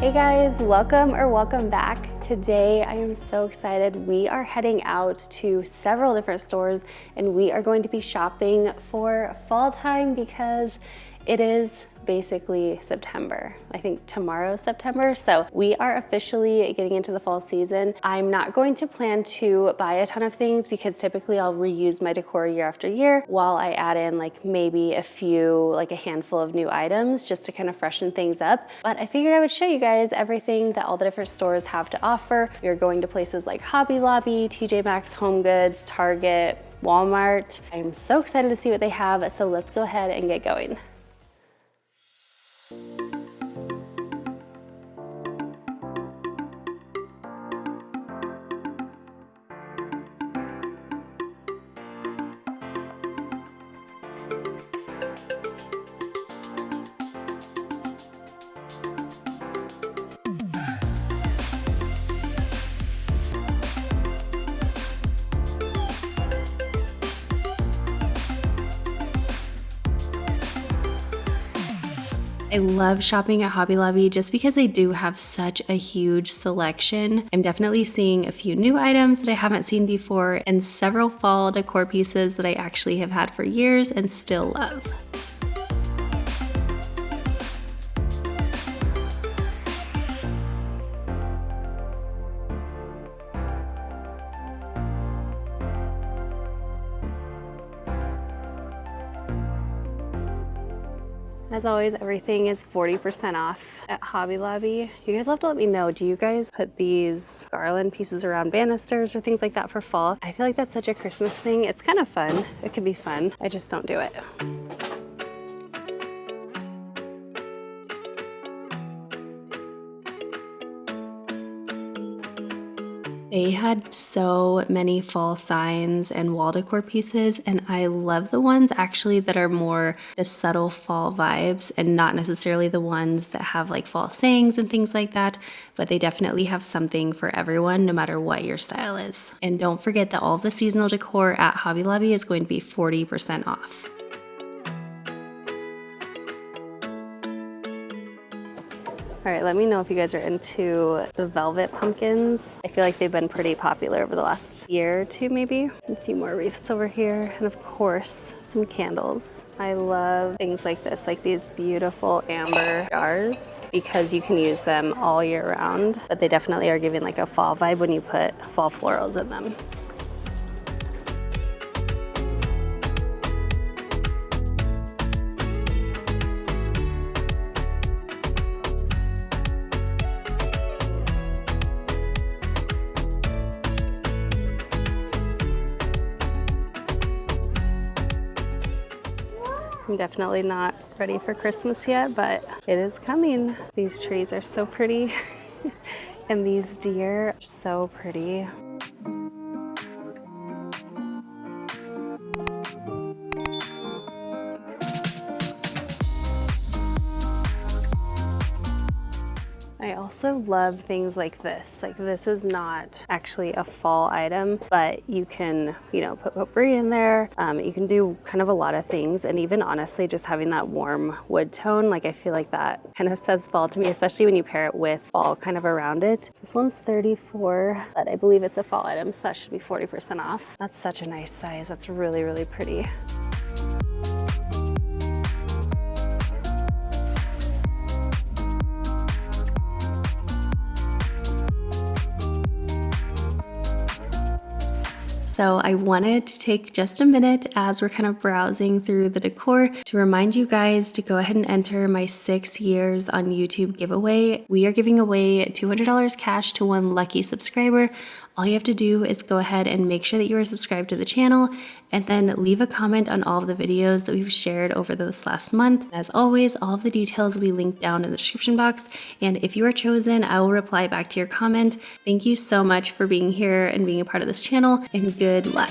Hey guys, welcome back. Today I am so excited. We are heading out to several different stores and we are going to be shopping for fall time because it is basically September. I think tomorrow's September, so we are officially getting into the fall season. I'm not going to plan to buy a ton of things because typically I'll reuse my decor year after year while I add in like maybe a handful of new items just to kind of freshen things up. But I figured I would show you guys everything that all the different stores have to offer. We are going to places like Hobby Lobby, Tjmaxx, HomeGoods, Target, Walmart. I'm so excited to see what they have, so let's go ahead and get going. I love shopping at Hobby Lobby just because they do have such a huge selection. I'm definitely seeing a few new items that I haven't seen before and several fall decor pieces that I actually have had for years and still love. As always, everything is 40% off at Hobby Lobby. You guys will have to let me know, do you guys put these garland pieces around banisters or things like that for fall? I feel like that's such a Christmas thing. It's kind of fun. It could be fun. I just don't do it. They had so many fall signs and wall decor pieces, and I love the ones actually that are more the subtle fall vibes and not necessarily the ones that have like fall sayings and things like that, but they definitely have something for everyone no matter what your style is. And don't forget that all of the seasonal decor at Hobby Lobby is going to be 40% off. All right, let me know if you guys are into the velvet pumpkins. I feel like they've been pretty popular over the last year or two, maybe. A few more wreaths over here, and of course, some candles. I love things like this, like these beautiful amber jars, because you can use them all year round, but they definitely are giving like a fall vibe when you put fall florals in them. I'm definitely not ready for Christmas yet, but it is coming. These trees are so pretty and these deer are so pretty. I also love things like this. Like this is not actually a fall item, but you can, put potpourri in there. You can do kind of a lot of things. And even honestly, just having that warm wood tone, like I feel like that kind of says fall to me, especially when you pair it with fall kind of around it. So this one's $34, but I believe it's a fall item, so that should be 40% off. That's such a nice size. That's really, really pretty. So I wanted to take just a minute as we're kind of browsing through the decor to remind you guys to go ahead and enter my 6 years on YouTube giveaway. We are giving away $200 cash to one lucky subscriber. All you have to do is go ahead and make sure that you are subscribed to the channel and then leave a comment on all of the videos that we've shared over this last month. As always, all of the details will be linked down in the description box. And if you are chosen, I will reply back to your comment. Thank you so much for being here and being a part of this channel, and good luck.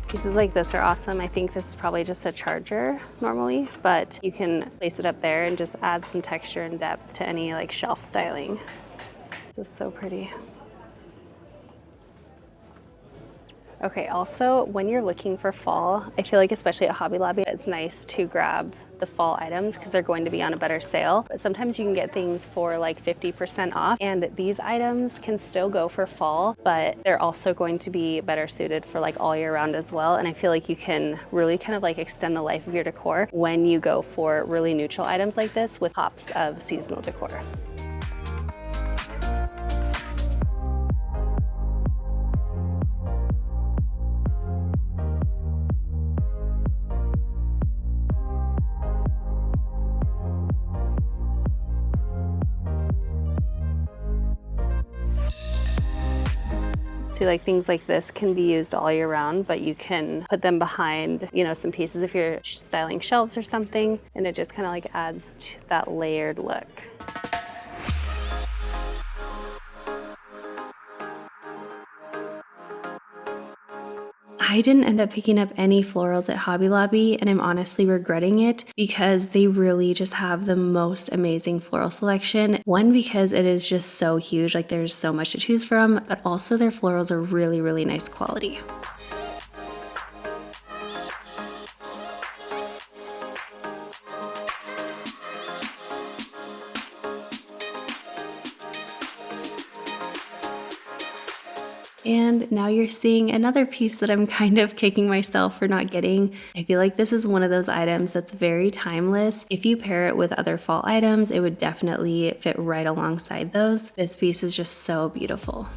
Pieces like this are awesome. I think this is probably just a charger normally, but you can place it up there and just add some texture and depth to any like shelf styling. This is so pretty. Okay, also when you're looking for fall, I feel like especially at Hobby Lobby, it's nice to grab the fall items because they're going to be on a better sale. But sometimes you can get things for like 50% off, and these items can still go for fall, but they're also going to be better suited for like all year round as well. And I feel like you can really kind of like extend the life of your decor when you go for really neutral items like this with pops of seasonal decor. See, like things like this can be used all year round, but you can put them behind, you know, some pieces if you're styling shelves or something, and it just kind of like adds to that layered look. I didn't end up picking up any florals at Hobby Lobby, and I'm honestly regretting it because they really just have the most amazing floral selection. One, because it is just so huge, like there's so much to choose from, but also their florals are really, really nice quality. And now you're seeing another piece that I'm kind of kicking myself for not getting. I feel like this is one of those items that's very timeless. If you pair it with other fall items, it would definitely fit right alongside those. This piece is just so beautiful.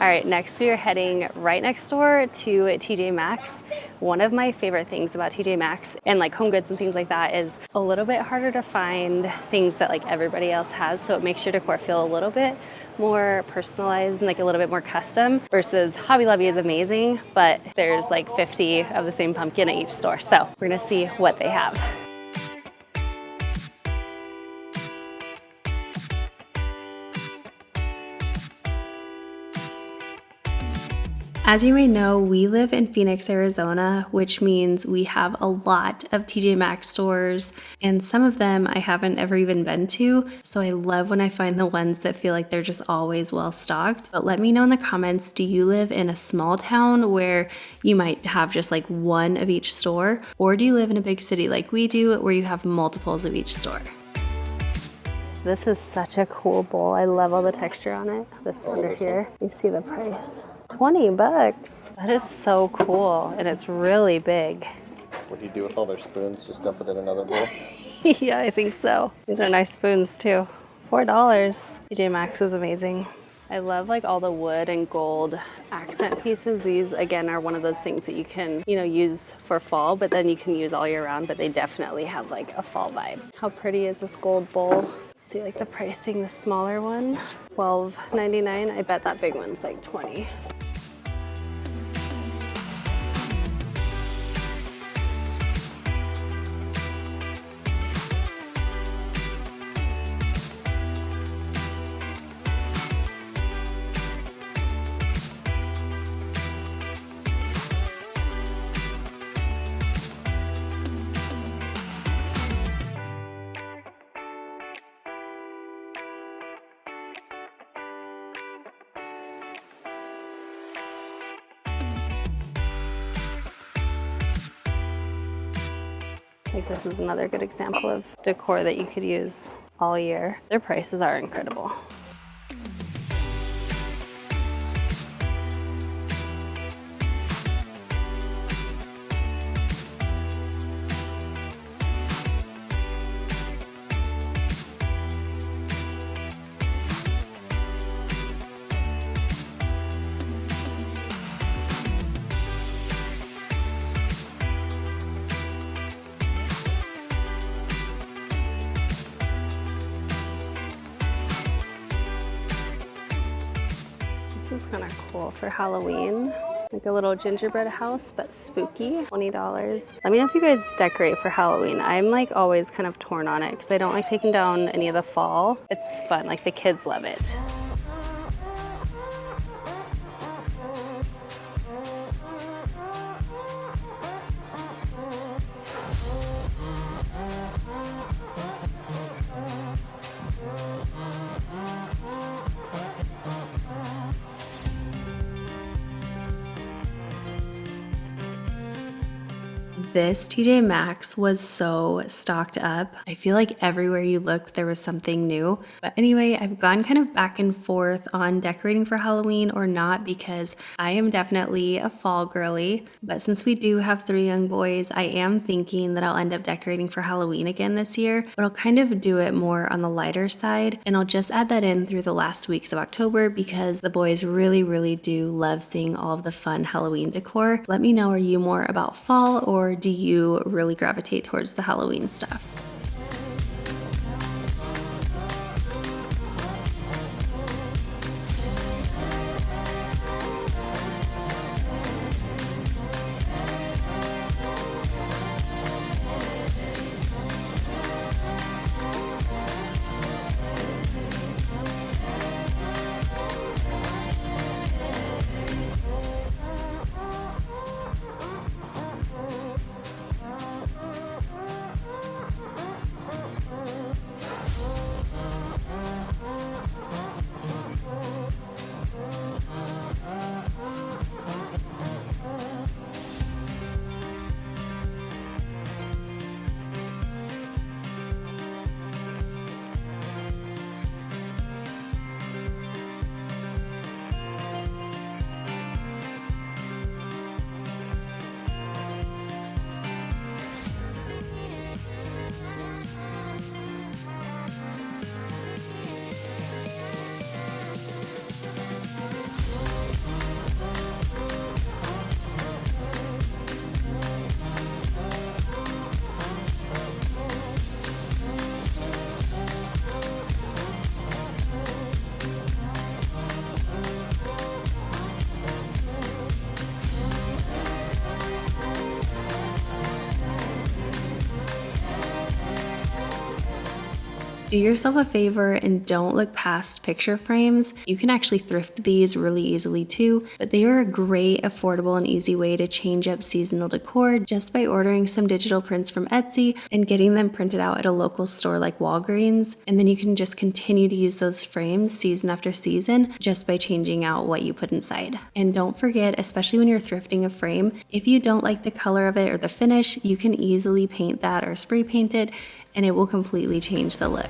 All right, next we are heading right next door to Tjmaxx. One of my favorite things about Tjmaxx and like HomeGoods and things like that is a little bit harder to find things that like everybody else has, so it makes your decor feel a little bit more personalized and like a little bit more custom, versus Hobby Lobby is amazing, but there's like 50 of the same pumpkin at each store. So we're gonna see what they have. As you may know, we live in Phoenix, Arizona, which means we have a lot of Tjmaxx stores, and some of them I haven't ever even been to, so I love when I find the ones that feel like they're just always well stocked. But let me know in the comments, do you live in a small town where you might have just like one of each store, or do you live in a big city like we do where you have multiples of each store? This is such a cool bowl. I love all the texture on it. This under here, you see the price. 20 bucks. That is so cool, and it's really big. What do you do with all their spoons? Just dump it in another bowl? Yeah, I think so. These are nice spoons too. $4. Tjmaxx is amazing. I love like all the wood and gold accent pieces. These again are one of those things that you can, you know, use for fall, but then you can use all year round, but they definitely have like a fall vibe. How pretty is this gold bowl? See like the pricing, the smaller one, $12.99. I bet that big one's like 20. Like this is another good example of decor that you could use all year. Their prices are incredible. This is kind of cool for Halloween. Like a little gingerbread house, but spooky. $20. Let me know if you guys decorate for Halloween. I'm like always kind of torn on it because I don't like taking down any of the fall. It's fun, like the kids love it. This Tjmaxx was so stocked up. I feel like everywhere you looked, there was something new. But anyway, I've gone kind of back and forth on decorating for Halloween or not because I am definitely a fall girly. But since we do have 3 young boys, I am thinking that I'll end up decorating for Halloween again this year. But I'll kind of do it more on the lighter side. And I'll just add that in through the last weeks of October because the boys really do love seeing all of the fun Halloween decor. Let me know, are you more about fall or do you really gravitate towards the Halloween stuff? Do yourself a favor and don't look past picture frames. You can actually thrift these really easily too, but they are a great, affordable, and easy way to change up seasonal decor just by ordering some digital prints from Etsy and getting them printed out at a local store like Walgreens. And then you can just continue to use those frames season after season just by changing out what you put inside. And don't forget, especially when you're thrifting a frame, if you don't like the color of it or the finish, you can easily paint that or spray paint it, and it will completely change the look.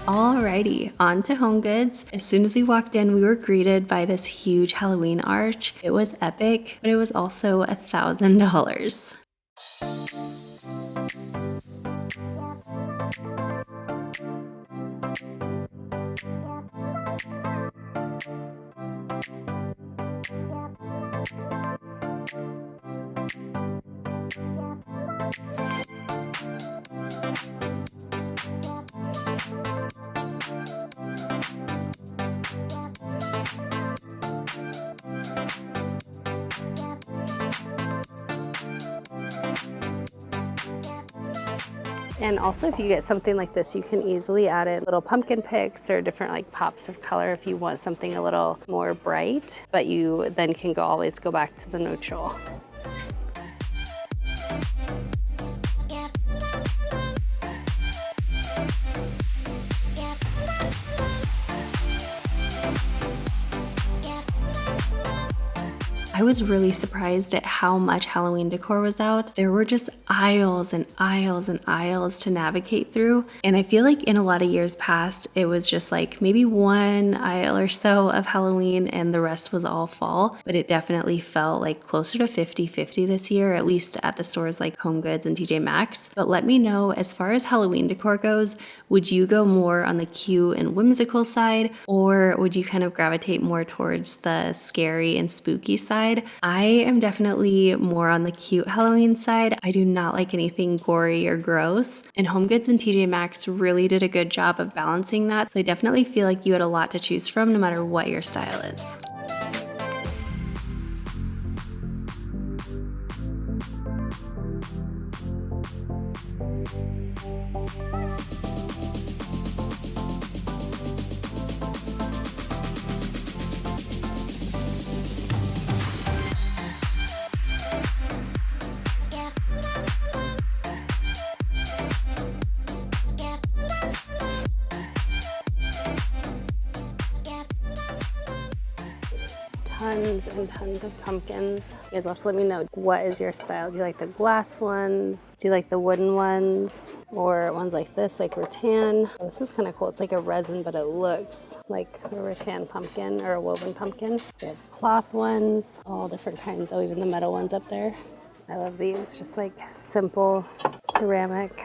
Alrighty, on to HomeGoods. As soon as we walked in, we were greeted by this huge Halloween arch. It was epic, but it was also $1,000. And also if you get something like this, you can easily add in little pumpkin picks or different like pops of color if you want something a little more bright, but you then can always go back to the neutral. I was really surprised at how much Halloween decor was out. There were just aisles and aisles and aisles to navigate through. And I feel like in a lot of years past, it was just like maybe one aisle or so of Halloween and the rest was all fall. But it definitely felt like closer to 50-50 this year, at least at the stores like HomeGoods and Tjmaxx. But let me know, as far as Halloween decor goes, would you go more on the cute and whimsical side, or would you kind of gravitate more towards the scary and spooky side? I am definitely more on the cute Halloween side. I do not like anything gory or gross, and HomeGoods and Tjmaxx really did a good job of balancing that, so I definitely feel like you had a lot to choose from no matter what your style is. Tons and tons of pumpkins. You guys will have to let me know, what is your style? Do you like the glass ones? Do you like the wooden ones? Or ones like this, like rattan? Oh, this is kind of cool. It's like a resin, but it looks like a rattan pumpkin or a woven pumpkin. We have cloth ones, all different kinds. Oh, even the metal ones up there. I love these, just like simple ceramic.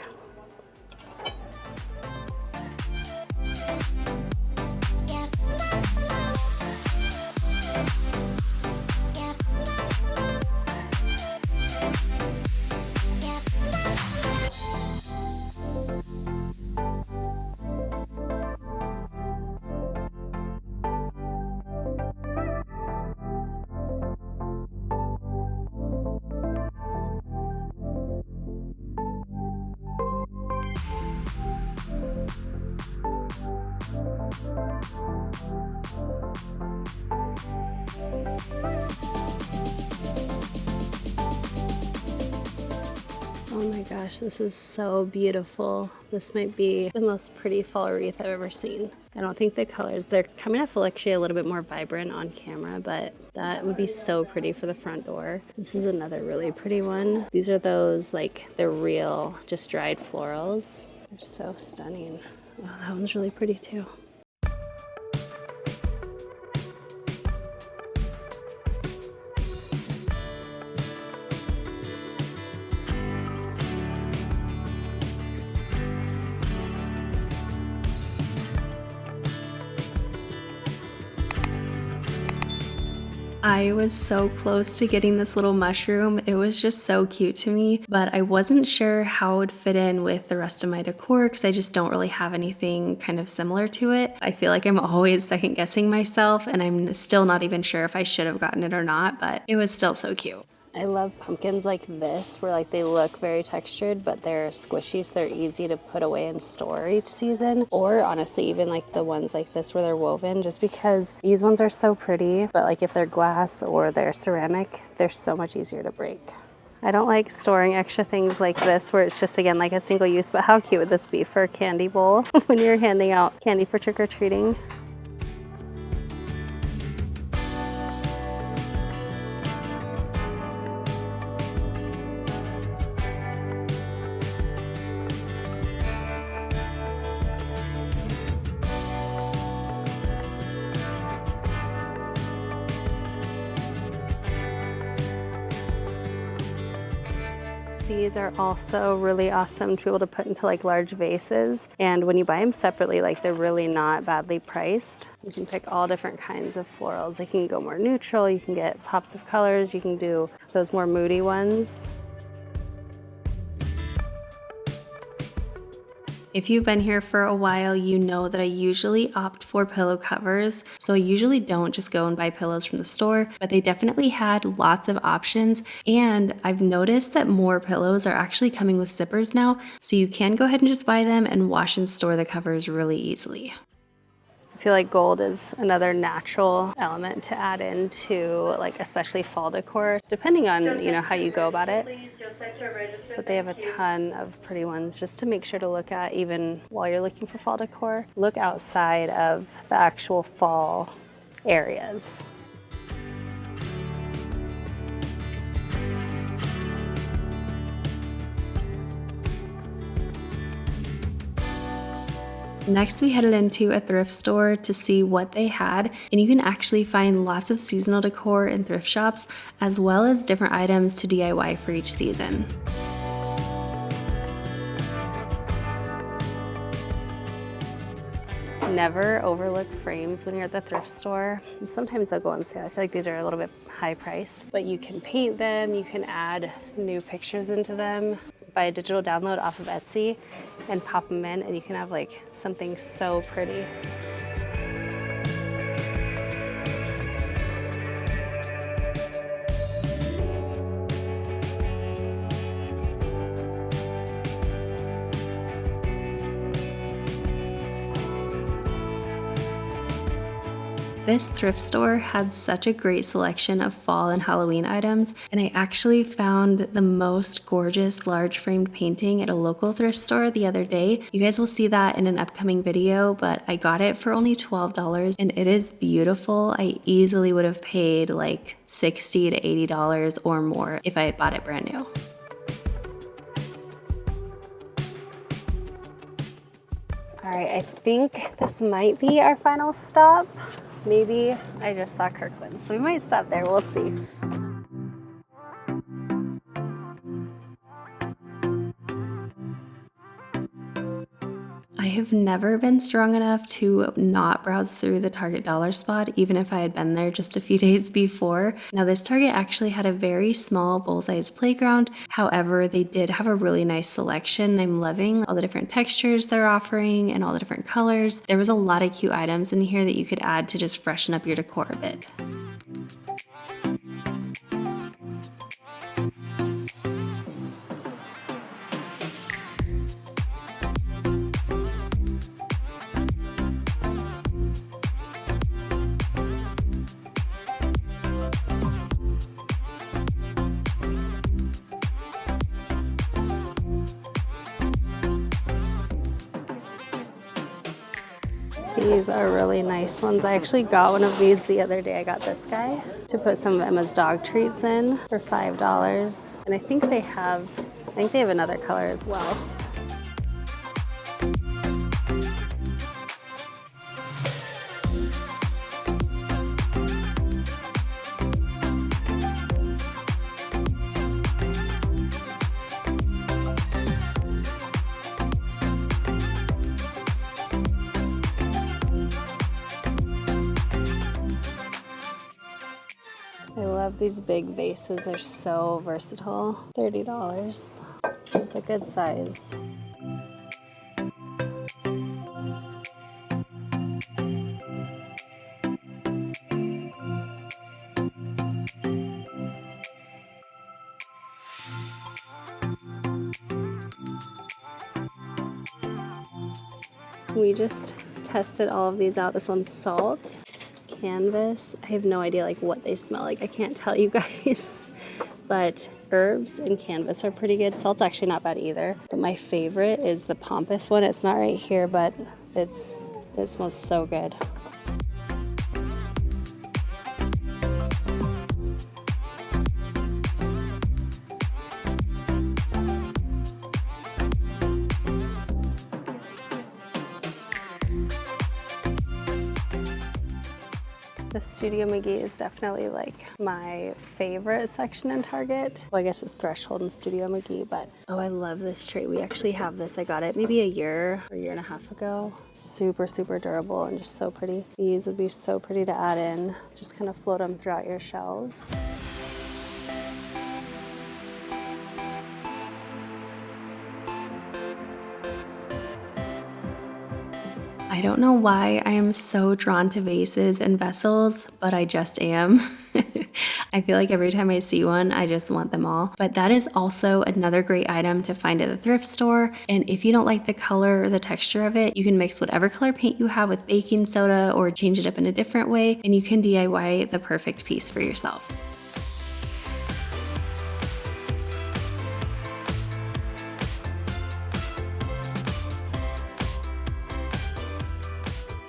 Oh my gosh, this is so beautiful. This might be the most pretty fall wreath I've ever seen. I don't think the colors, they're coming off actually a little bit more vibrant on camera, but that would be so pretty for the front door. This is another really pretty one. These are those, like, they're real, just dried florals. They're so stunning. Oh, that one's really pretty too. I was so close to getting this little mushroom. It was just so cute to me, but I wasn't sure how it would fit in with the rest of my decor because I just don't really have anything kind of similar to it. I feel like I'm always second guessing myself, and I'm still not even sure if I should have gotten it or not, but it was still so cute. I love pumpkins like this, where like they look very textured, but they're squishy, so they're easy to put away and store each season. Or honestly, even like the ones like this where they're woven, just because these ones are so pretty, but like if they're glass or they're ceramic, they're so much easier to break. I don't like storing extra things like this where it's just, again, like a single use, but how cute would this be for a candy bowl when you're handing out candy for trick-or-treating? These are also really awesome to be able to put into like large vases. And when you buy them separately, like they're really not badly priced. You can pick all different kinds of florals. You can go more neutral, you can get pops of colors, you can do those more moody ones. If you've been here for a while, you know that I usually opt for pillow covers. So I usually don't just go and buy pillows from the store, but they definitely had lots of options. And I've noticed that more pillows are actually coming with zippers now. So you can go ahead and just buy them and wash and store the covers really easily. I feel like gold is another natural element to add into, like, especially fall decor, depending on, you know, how you go about it. But they have a ton of pretty ones just to make sure to look at even while you're looking for fall decor. Look outside of the actual fall areas. Next, we headed into a thrift store to see what they had, and you can actually find lots of seasonal decor in thrift shops, as well as different items to DIY for each season. Never overlook frames when you're at the thrift store. And sometimes they'll go on sale. I feel like these are a little bit high priced, but you can paint them, you can add new pictures into them, buy a digital download off of Etsy and pop them in, and you can have like something so pretty. This thrift store had such a great selection of fall and Halloween items, and I actually found the most gorgeous large framed painting at a local thrift store the other day. You guys will see that in an upcoming video, but I got it for only $12 and it is beautiful. I easily would have paid like $60 to $80 or more if I had bought it brand new. All right, I think this might be our final stop. Maybe I just saw Kirkland's, so we might stop there, we'll see. I have never been strong enough to not browse through the Target dollar spot, even if I had been there just a few days before. Now this Target actually had a very small full-size playground. However, they did have a really nice selection. I'm loving all the different textures they're offering and all the different colors. There was a lot of cute items in here that you could add to just freshen up your decor a bit. These are really nice ones. I actually got one of these the other day. I got this guy to put some of Emma's dog treats in for $5. And I think they have another color as well. I love these big vases. They're so versatile. $30. It's a good size. We just tested all of these out. This one's salt. Canvas. I have no idea like what they smell like. I can't tell you guys, but herbs and canvas are pretty good. Salt's actually not bad either, but my favorite is the pompous one. It's not right here, but it smells so good. The Studio McGee is definitely like my favorite section in Target. Well, I guess it's Threshold and Studio McGee, but oh, I love this tray. We actually have this. I got it maybe a year and a half ago. Super, super durable and just so pretty. These would be so pretty to add in. Just kind of float them throughout your shelves. I don't know why I am so drawn to vases and vessels, but I just am. I feel like every time I see one, I just want them all. But that is also another great item to find at the thrift store. And if you don't like the color or the texture of it, you can mix whatever color paint you have with baking soda or change it up in a different way, and you can DIY the perfect piece for yourself.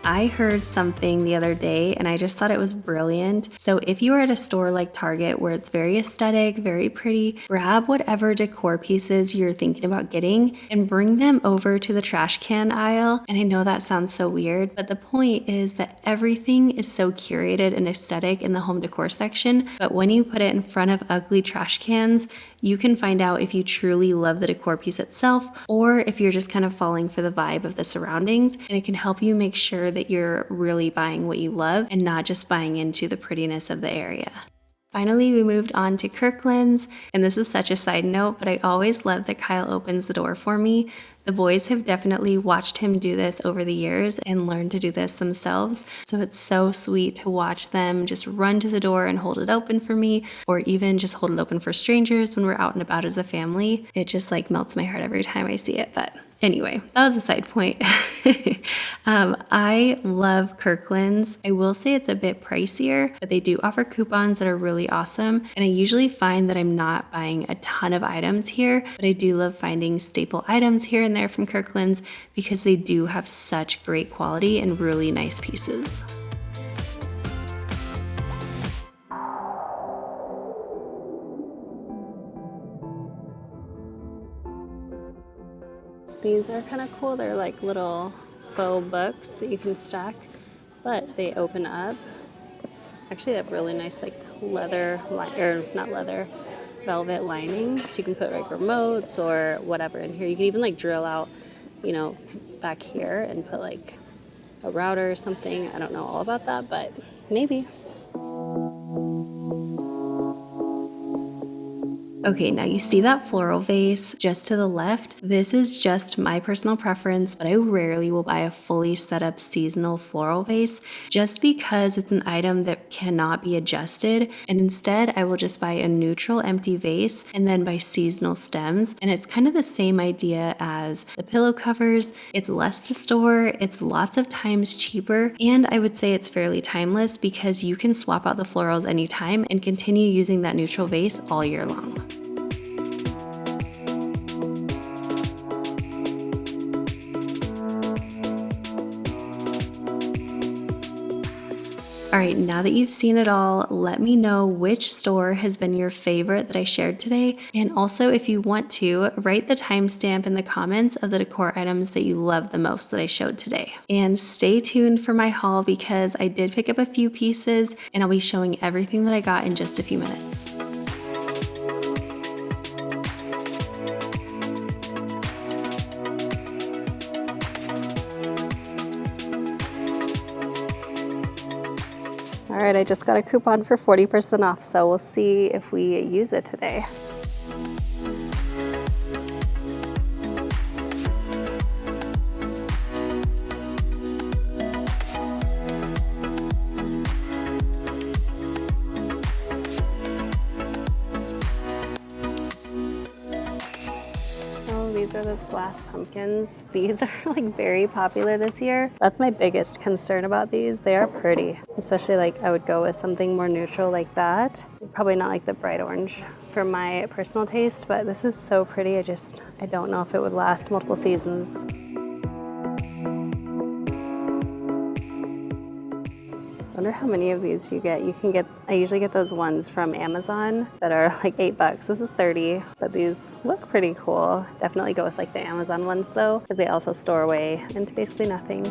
I heard something the other day and I just thought it was brilliant. So if you are at a store like Target where it's very aesthetic, very pretty, grab whatever decor pieces you're thinking about getting and bring them over to the trash can aisle. And I know that sounds so weird, but the point is that everything is so curated and aesthetic in the home decor section. But when you put it in front of ugly trash cans, you can find out if you truly love the decor piece itself or if you're just kind of falling for the vibe of the surroundings. And it can help you make sure that you're really buying what you love and not just buying into the prettiness of the area. Finally, we moved on to Kirkland's, and this is such a side note, but I always love that Kyle opens the door for me. The boys have definitely watched him do this over the years and learned to do this themselves. So it's so sweet to watch them just run to the door and hold it open for me, or even just hold it open for strangers when we're out and about as a family. It just like melts my heart every time I see it. But anyway, that was a side point. I love Kirkland's. I will say it's a bit pricier, but they do offer coupons that are really awesome. And I usually find that I'm not buying a ton of items here, but I do love finding staple items here and there from Kirkland's because they do have such great quality and really nice pieces. These are kind of cool. They're like little faux books that you can stack, but they open up. Actually, they have really nice like velvet lining. So you can put like remotes or whatever in here. You can even like drill out, you know, back here and put like a router or something. I don't know all about that, but maybe. Okay, now you see that floral vase just to the left? This is just my personal preference, but I rarely will buy a fully set up seasonal floral vase just because it's an item that cannot be adjusted. And instead, I will just buy a neutral empty vase and then buy seasonal stems. And it's kind of the same idea as the pillow covers. It's less to store, it's lots of times cheaper, and I would say it's fairly timeless because you can swap out the florals anytime and continue using that neutral vase all year long. All right, now that you've seen it all, let me know which store has been your favorite that I shared today. And also, if you want to, write the timestamp in the comments of the decor items that you love the most that I showed today. And stay tuned for my haul because I did pick up a few pieces and I'll be showing everything that I got in just a few minutes. All right, I just got a coupon for 40% off, so we'll see if we use it today. These are those glass pumpkins. These are like very popular this year. That's my biggest concern about these. They are pretty, especially like I would go with something more neutral like that. Probably not like the bright orange for my personal taste, but this is so pretty. I don't know if it would last multiple seasons. I wonder how many of these you get. I usually get those ones from Amazon that are like $8. This is 30, but these look pretty cool. Definitely go with like the Amazon ones though, because they also store away into basically nothing.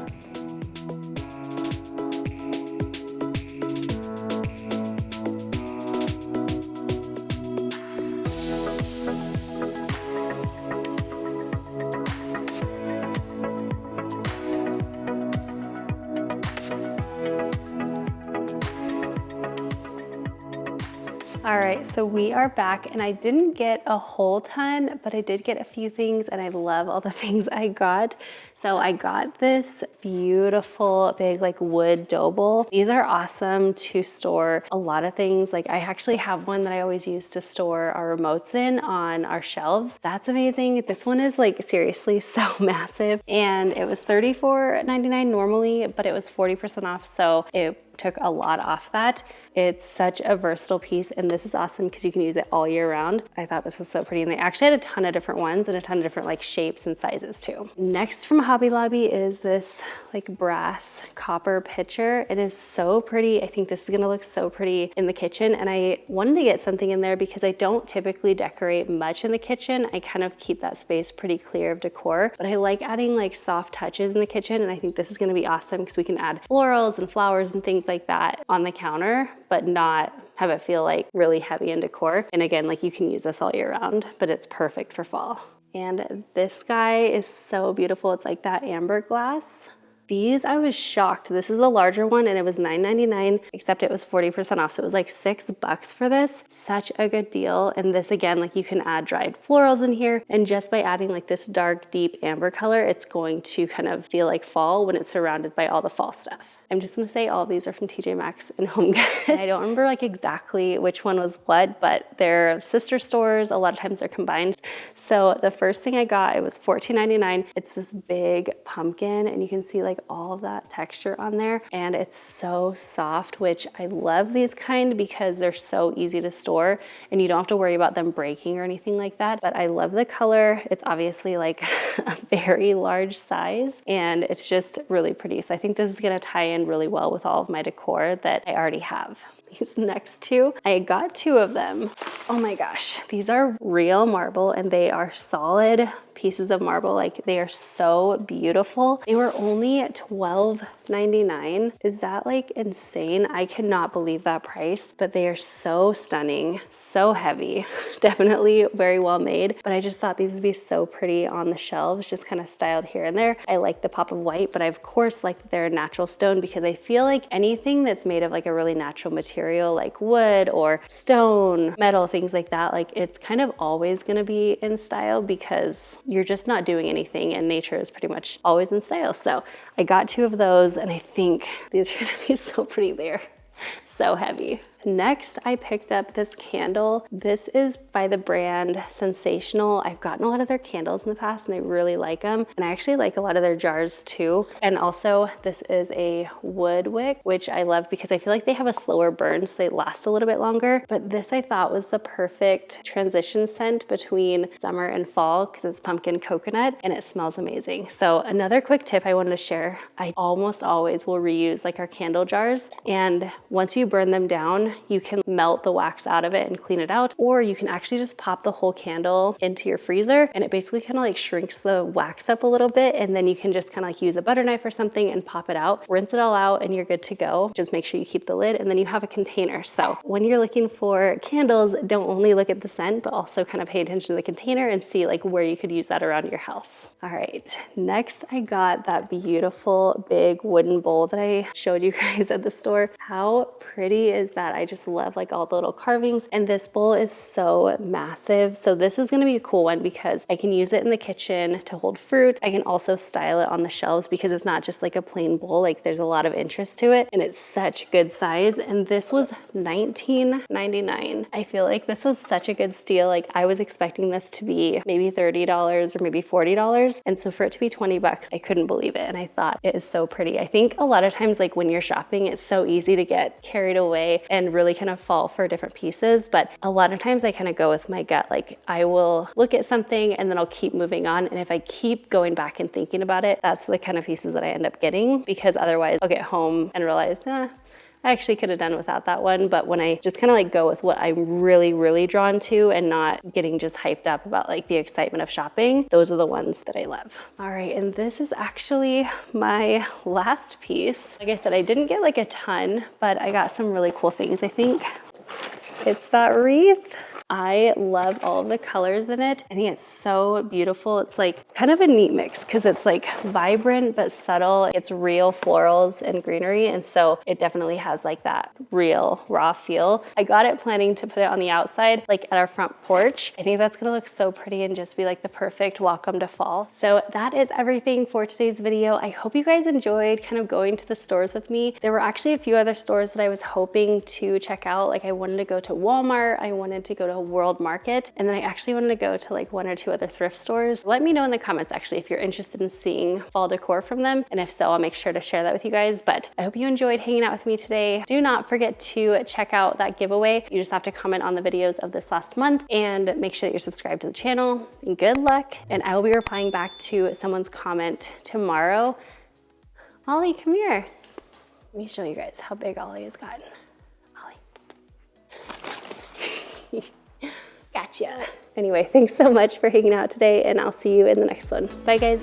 All right, so we are back and I didn't get a whole ton, but I did get a few things and I love all the things I got. So I got this beautiful big like wood dough bowl. These are awesome to store a lot of things. Like I actually have one that I always use to store our remotes in on our shelves. That's amazing. This one is like seriously so massive and it was $34.99 normally, but it was 40% off. So it took a lot off that. It's such a versatile piece, and this is awesome because you can use it all year round. I thought this was so pretty, and they actually had a ton of different ones and a ton of different like shapes and sizes too. Next from Hobby Lobby is this like brass copper pitcher. It is so pretty. I think this is gonna look so pretty in the kitchen, and I wanted to get something in there because I don't typically decorate much in the kitchen. I kind of keep that space pretty clear of decor, but I like adding like soft touches in the kitchen, and I think this is gonna be awesome because we can add florals and flowers and things like that on the counter, but not have it feel like really heavy in decor. And again, like you can use this all year round, but it's perfect for fall. And this guy is so beautiful. It's like that amber glass. These, I was shocked. This is the larger one and it was $9.99, except it was 40% off. So it was like $6 for this. Such a good deal. And this again, like you can add dried florals in here. And just by adding like this dark, deep amber color, it's going to kind of feel like fall when it's surrounded by all the fall stuff. I'm just gonna say all of these are from Tjmaxx and HomeGoods. I don't remember like exactly which one was what, but they're sister stores. A lot of times they're combined. So the first thing I got, it was $14.99. It's this big pumpkin and you can see like all of that texture on there. And it's so soft, which I love these kind because they're so easy to store and you don't have to worry about them breaking or anything like that. But I love the color. It's obviously like a very large size and it's just really pretty. So I think this is gonna tie in really well with all of my decor that I already have. These next two, I got two of them. Oh my gosh, these are real marble and they are solid pieces of marble. Like they are so beautiful. They were only $12.99. Is that like insane? I cannot believe that price, but they are so stunning, so heavy, definitely very well made. But I just thought these would be so pretty on the shelves, just kind of styled here and there. I like the pop of white, but I of course like that they're a natural stone because I feel like anything that's made of like a really natural material like wood or stone, metal, things like that, like it's kind of always gonna be in style because you're just not doing anything and nature is pretty much always in style. So I got two of those and I think these are gonna be so pretty there. So heavy. Next, I picked up this candle. This is by the brand Sensational. I've gotten a lot of their candles in the past and I really like them. And I actually like a lot of their jars too. And also this is a wood wick, which I love because I feel like they have a slower burn so they last a little bit longer. But this I thought was the perfect transition scent between summer and fall because it's pumpkin coconut and it smells amazing. So another quick tip I wanted to share, I almost always will reuse like our candle jars. And once you burn them down, you can melt the wax out of it and clean it out, or you can actually just pop the whole candle into your freezer and it basically kind of like shrinks the wax up a little bit, and then you can just kind of like use a butter knife or something and pop it out, rinse it all out, and you're good to go. Just make sure you keep the lid and then you have a container. So when you're looking for candles, don't only look at the scent, but also kind of pay attention to the container and see like where you could use that around your house. All right, next I got that beautiful big wooden bowl that I showed you guys at the store. How pretty is that? I just love like all the little carvings, and this bowl is so massive. So this is going to be a cool one because I can use it in the kitchen to hold fruit. I can also style it on the shelves because it's not just like a plain bowl, like there's a lot of interest to it and it's such good size. And this was $19.99. I feel like this was such a good steal. Like I was expecting this to be maybe $30 or maybe $40, and so for it to be $20, I couldn't believe it. And I thought it is so pretty. I think a lot of times like when you're shopping, it's so easy to get carried away and really kind of fall for different pieces, but a lot of times I kind of go with my gut. Like I will look at something and then I'll keep moving on, and if I keep going back and thinking about it, that's the kind of pieces that I end up getting, because otherwise I'll get home and realize I actually could have done without that one. But when I just kind of like go with what I'm really drawn to and not getting just hyped up about like the excitement of shopping, those are the ones that I love. All right, and this is actually my last piece. Like I said, I didn't get like a ton, but I got some really cool things. I think it's that wreath. I love all of the colors in it. I think it's so beautiful. It's like kind of a neat mix because it's like vibrant but subtle. It's real florals and greenery, and so it definitely has like that real raw feel. I got it planning to put it on the outside, like at our front porch. I think that's gonna look so pretty and just be like the perfect welcome to fall. So that is everything for today's video. I hope you guys enjoyed kind of going to the stores with me. There were actually a few other stores that I was hoping to check out. Like I wanted to go to Walmart, I wanted to go to World Market. And then I actually wanted to go to like 1 or 2 other thrift stores. Let me know in the comments actually if you're interested in seeing fall decor from them. And if so, I'll make sure to share that with you guys. But I hope you enjoyed hanging out with me today. Do not forget to check out that giveaway. You just have to comment on the videos of this last month and make sure that you're subscribed to the channel. And good luck. And I will be replying back to someone's comment tomorrow. Ollie, come here. Let me show you guys how big Ollie has gotten. Ollie. Gotcha. Anyway, thanks so much for hanging out today, and I'll see you in the next one. Bye, guys.